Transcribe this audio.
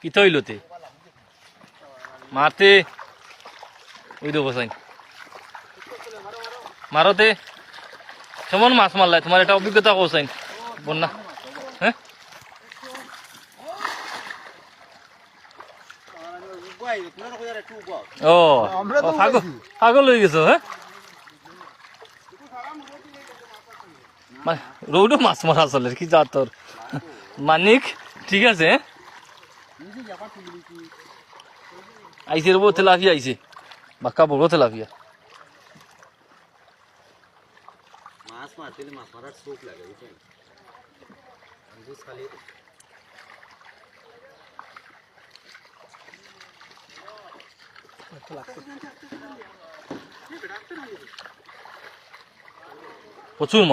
কি তৈলতে মারতে ওই দেবো সাইন মারতে কেমন মাছ মারলাই তোমার এটা অভিজ্ঞতা কোসাইন বন্যা হ্যাঁ ও পাগল হয়ে গেছো হ্যাঁ রৌডো মাছ মারা আসলে কি যা তোর মানিক ঠিক আছে আইসে রবো তেলাপিয়া আইসে বাক্কা বড় তেলাপিয়া মাছ মারতে মাছ মারার চোখ লাগে বুঝছেন খালি প্রচুর